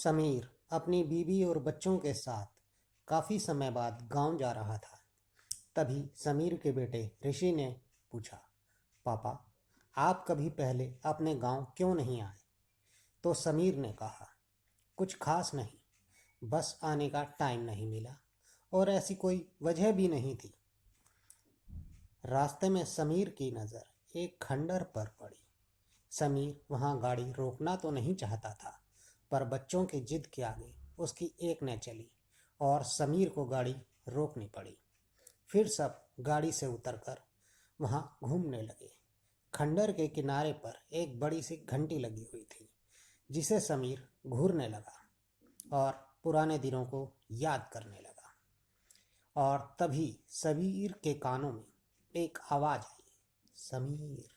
समीर अपनी बीवी और बच्चों के साथ काफ़ी समय बाद गांव जा रहा था। तभी समीर के बेटे ऋषि ने पूछा, पापा, आप कभी पहले अपने गांव क्यों नहीं आए? तो समीर ने कहा, कुछ खास नहीं, बस आने का टाइम नहीं मिला और ऐसी कोई वजह भी नहीं थी। रास्ते में समीर की नज़र एक खंडर पर पड़ी। समीर वहां गाड़ी रोकना तो नहीं चाहता था, पर बच्चों की जिद के आगे उसकी एक न चली और समीर को गाड़ी रोकनी पड़ी। फिर सब गाड़ी से उतरकर वहां घूमने लगे। खंडर के किनारे पर एक बड़ी सी घंटी लगी हुई थी, जिसे समीर घूरने लगा और पुराने दिनों को याद करने लगा। और तभी समीर के कानों में एक आवाज आई, समीर,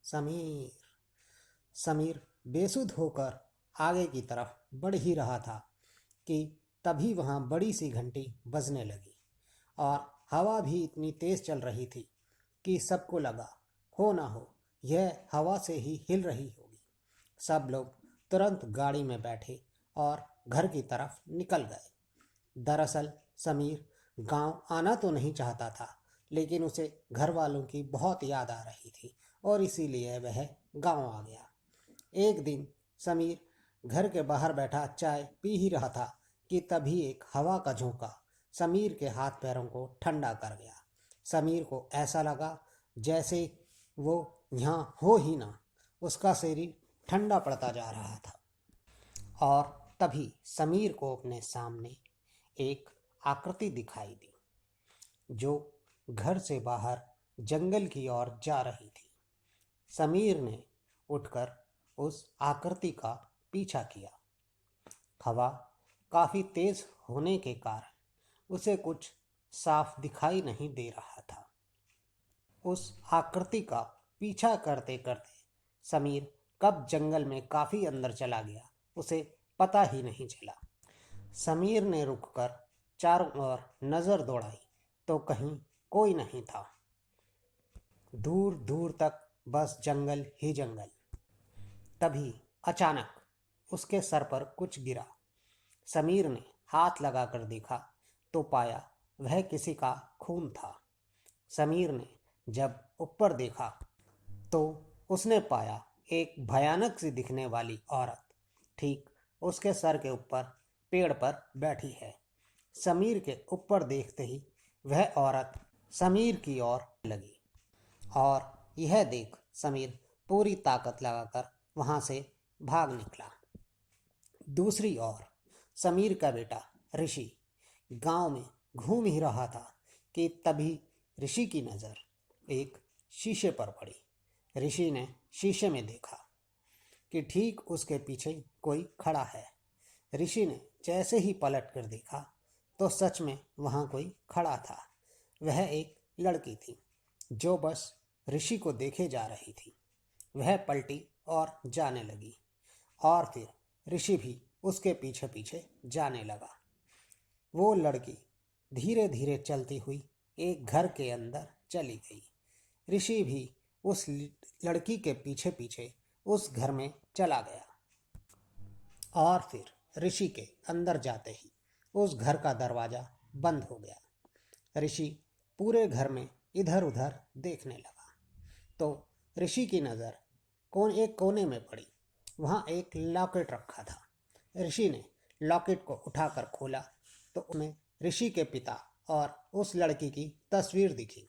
समीर। समीर बेसुध होकर आगे की तरफ बढ़ ही रहा था कि तभी वहां बड़ी सी घंटी बजने लगी और हवा भी इतनी तेज चल रही थी कि सबको लगा, हो ना हो यह हवा से ही हिल रही होगी। सब लोग तुरंत गाड़ी में बैठे और घर की तरफ निकल गए। दरअसल समीर गांव आना तो नहीं चाहता था, लेकिन उसे घर वालों की बहुत याद आ रही थी और इसीलिए वह गांव आ गया। एक दिन समीर घर के बाहर बैठा चाय पी ही रहा था कि तभी एक हवा का झोंका समीर के हाथ पैरों को ठंडा कर गया। समीर को ऐसा लगा जैसे वो यहाँ हो ही ना। उसका शरीर ठंडा पड़ता जा रहा था और तभी समीर को अपने सामने एक आकृति दिखाई दी, जो घर से बाहर जंगल की ओर जा रही थी। समीर ने उठकर उस आकृति का पीछा किया। हवा काफी तेज होने के कारण उसे कुछ साफ दिखाई नहीं दे रहा था। उस आकृति का पीछा करते करते समीर कब जंगल में काफी अंदर चला गया, उसे पता ही नहीं चला। समीर ने रुककर चारों ओर नजर दौड़ाई तो कहीं कोई नहीं था। दूर दूर तक बस जंगल ही जंगल। तभी अचानक उसके सर पर कुछ गिरा। समीर ने हाथ लगाकर देखा तो पाया वह किसी का खून था। समीर ने जब ऊपर देखा तो उसने पाया एक भयानक सी दिखने वाली औरत ठीक उसके सर के ऊपर पेड़ पर बैठी है। समीर के ऊपर देखते ही वह औरत समीर की ओर लगी और यह देख समीर पूरी ताकत लगाकर वहां से भाग निकला। दूसरी ओर समीर का बेटा ऋषि गांव में घूम ही रहा था कि तभी ऋषि की नज़र एक शीशे पर पड़ी। ऋषि ने शीशे में देखा कि ठीक उसके पीछे कोई खड़ा है। ऋषि ने जैसे ही पलट कर देखा तो सच में वहां कोई खड़ा था। वह एक लड़की थी जो बस ऋषि को देखे जा रही थी। वह पलटी और जाने लगी और फिर ऋषि भी उसके पीछे पीछे जाने लगा। वो लड़की धीरे धीरे चलती हुई एक घर के अंदर चली गई। ऋषि भी उस लड़की के पीछे पीछे उस घर में चला गया और फिर ऋषि के अंदर जाते ही उस घर का दरवाजा बंद हो गया। ऋषि पूरे घर में इधर उधर देखने लगा तो ऋषि की नज़र एक कोने में पड़ी। वहाँ एक लॉकेट रखा था। ऋषि ने लॉकेट को उठाकर खोला तो उसमें ऋषि के पिता और उस लड़की की तस्वीर दिखी।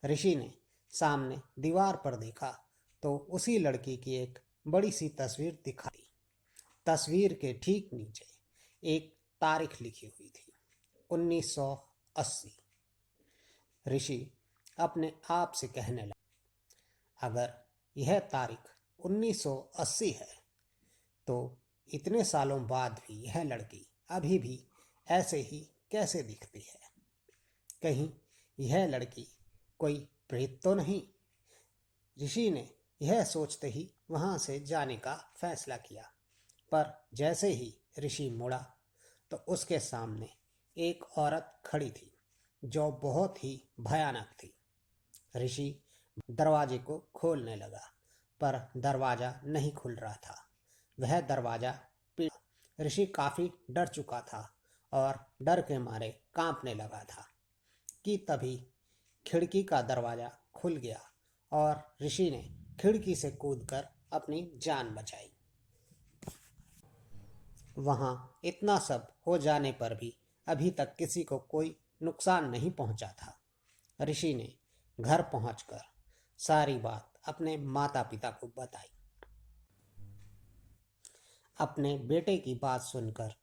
ऋषि ने सामने दीवार पर देखा तो उसी लड़की की एक बड़ी सी तस्वीर दिखाई। तस्वीर के ठीक नीचे एक तारीख लिखी हुई थी, 1980। ऋषि अपने आप से कहने लगा, अगर यह तारीख 1980 है तो इतने सालों बाद भी यह लड़की अभी भी ऐसे ही कैसे दिखती है? कहीं यह लड़की कोई प्रेत तो नहीं? ऋषि ने यह सोचते ही वहां से जाने का फैसला किया, पर जैसे ही ऋषि मुड़ा तो उसके सामने एक औरत खड़ी थी जो बहुत ही भयानक थी। ऋषि दरवाजे को खोलने लगा, पर दरवाजा नहीं खुल रहा था। वह दरवाजा ऋषि काफी डर चुका था और डर के मारे कांपने लगा था कि तभी खिड़की का दरवाजा खुल गया और ऋषि ने खिड़की से कूदकर अपनी जान बचाई। वहां इतना सब हो जाने पर भी अभी तक किसी को कोई नुकसान नहीं पहुंचा था। ऋषि ने घर पहुंचकर सारी बात अपने माता पिता को बताई। अपने बेटे की बात सुनकर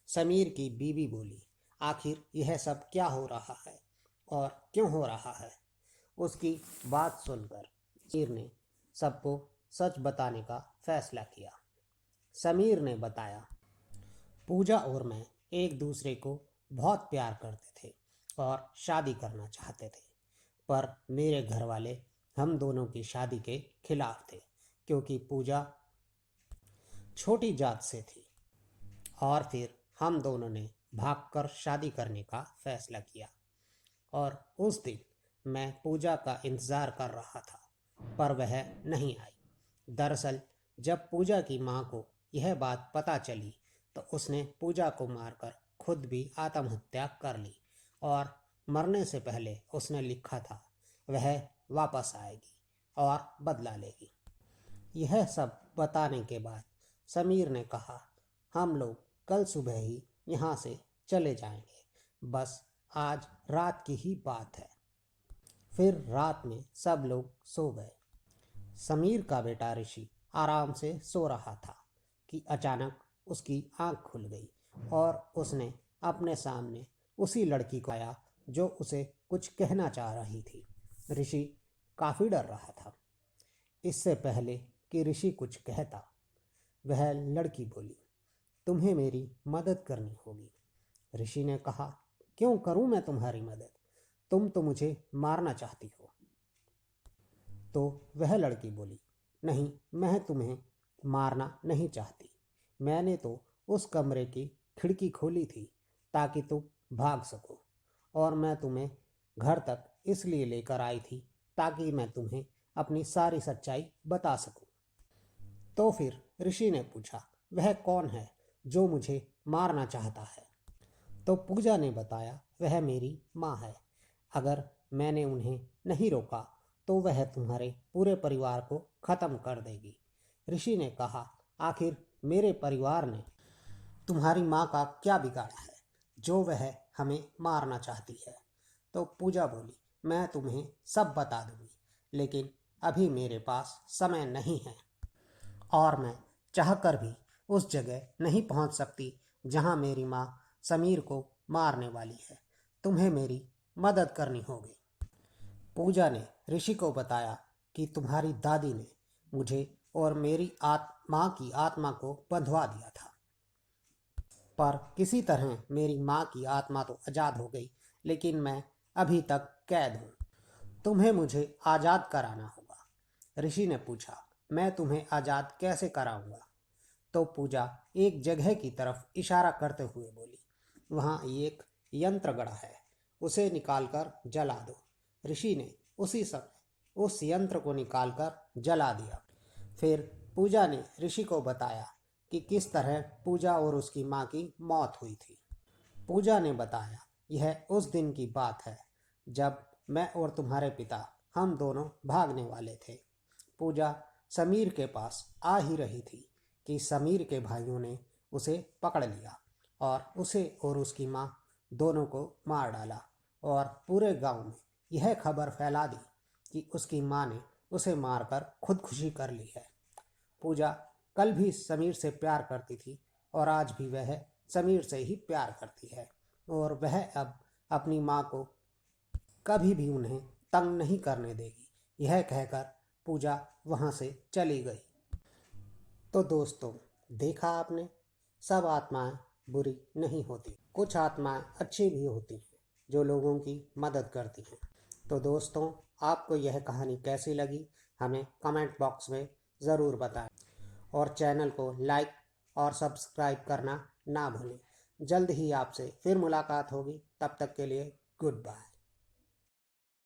समीर की बीवी बोली, आखिर यह सब क्या हो रहा है और क्यों हो रहा है? उसकी बात सुनकर समीर ने सबको सच बताने का फैसला किया। समीर ने बताया, पूजा और मैं एक दूसरे को बहुत प्यार करते थे और शादी करना चाहते थे, पर मेरे घर वाले हम दोनों की शादी के खिलाफ थे क्योंकि पूजा छोटी जात से थी। और फिर हम दोनों ने भागकर शादी करने का फैसला किया और उस दिन मैं पूजा का इंतज़ार कर रहा था, पर वह नहीं आई। दरअसल जब पूजा की माँ को यह बात पता चली तो उसने पूजा को मारकर खुद भी आत्महत्या कर ली और मरने से पहले उसने लिखा था वह वापस आएगी और बदला लेगी। यह सब बताने के बाद समीर ने कहा, हम लोग कल सुबह ही यहाँ से चले जाएंगे, बस आज रात की ही बात है। फिर रात में सब लोग सो गए। समीर का बेटा ऋषि आराम से सो रहा था कि अचानक उसकी आंख खुल गई और उसने अपने सामने उसी लड़की को पाया जो उसे कुछ कहना चाह रही थी। ऋषि काफ़ी डर रहा था। इससे पहले कि ऋषि कुछ कहता, वह लड़की बोली, तुम्हें मेरी मदद करनी होगी। ऋषि ने कहा, क्यों करूं मैं तुम्हारी मदद? तुम तो मुझे मारना चाहती हो। तो वह लड़की बोली, नहीं, मैं तुम्हें मारना नहीं चाहती। मैंने तो उस कमरे की खिड़की खोली थी ताकि तुम भाग सको, और मैं तुम्हें घर तक इसलिए लेकर आई थी ताकि मैं तुम्हें अपनी सारी सच्चाई बता सकूं। तो फिर ऋषि ने पूछा, वह कौन है जो मुझे मारना चाहता है? तो पूजा ने बताया, वह मेरी माँ है। अगर मैंने उन्हें नहीं रोका तो वह तुम्हारे पूरे परिवार को खत्म कर देगी। ऋषि ने कहा, आखिर मेरे परिवार ने तुम्हारी माँ का क्या बिगाड़ा है जो वह हमें मारना चाहती है? तो पूजा बोली, मैं तुम्हें सब बता दूंगी, लेकिन अभी मेरे पास समय नहीं है और मैं चाहकर भी उस जगह नहीं पहुंच सकती जहां मेरी माँ समीर को मारने वाली है। तुम्हें मेरी मदद करनी होगी। पूजा ने ऋषि को बताया कि तुम्हारी दादी ने मुझे और मेरी माँ की आत्मा को बंधवा दिया था, पर किसी तरह मेरी माँ की आत्मा तो आज़ाद हो गई, लेकिन मैं अभी तक कैद हूँ। तुम्हें मुझे आज़ाद कराना होगा। ऋषि ने पूछा, मैं तुम्हें आज़ाद कैसे कराऊंगा? तो पूजा एक जगह की तरफ इशारा करते हुए बोली, वहाँ एक यंत्र गड़ा है, उसे निकालकर जला दो। ऋषि ने उसी समय उस यंत्र को निकालकर जला दिया। फिर पूजा ने ऋषि को बताया कि किस तरह पूजा और उसकी माँ की मौत हुई थी। पूजा ने बताया, यह उस दिन की बात है जब मैं और तुम्हारे पिता हम दोनों भागने वाले थे। पूजा समीर के पास आ ही रही थी कि समीर के भाइयों ने उसे पकड़ लिया और उसे और उसकी माँ दोनों को मार डाला और पूरे गांव में यह खबर फैला दी कि उसकी माँ ने उसे मारकर खुदकुशी कर ली है। पूजा कल भी समीर से प्यार करती थी और आज भी वह समीर से ही प्यार करती है और वह अब अपनी माँ को कभी भी उन्हें तंग नहीं करने देगी। यह कहकर पूजा वहाँ से चली गई। तो दोस्तों, देखा आपने, सब आत्माएं बुरी नहीं होती, कुछ आत्माएं अच्छी भी होती हैं जो लोगों की मदद करती हैं। तो दोस्तों, आपको यह कहानी कैसी लगी हमें कमेंट बॉक्स में ज़रूर बताएं और चैनल को लाइक और सब्सक्राइब करना ना भूलें। जल्द ही आपसे फिर मुलाकात होगी, तब तक के लिए गुड बाय।